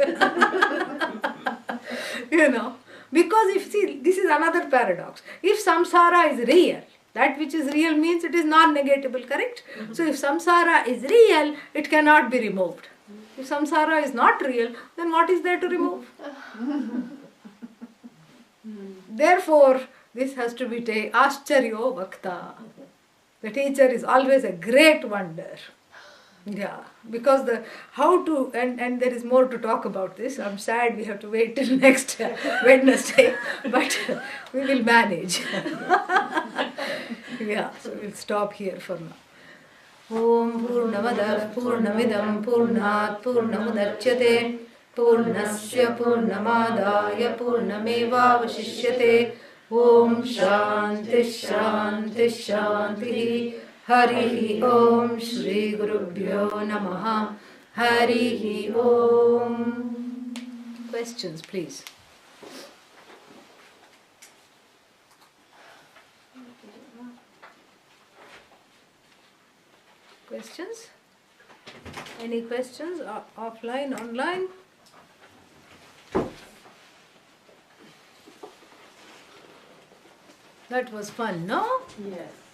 Because this is another paradox. If samsara is real, that which is real means it is non-negatable, correct? So if samsara is real, it cannot be removed. If samsara is not real, then what is there to remove? Therefore, this has to be ascharyo bhakta. The teacher is always a great wonder. Yeah, because and there is more to talk about this. I'm sad we have to wait till next Wednesday, but we will manage. Yeah, so we'll stop here for now. Om Purnamadah Purnamidam Purnat Purnamudachyate Purnasya Purnamadaya Purnamevavashishyate. Om Shanti Shanti Shanti. Harihi Om Shri Gurubhyo Namaha. Harihi Om. Questions, please. Questions? Any questions? Offline, online? That was fun, no? Yes.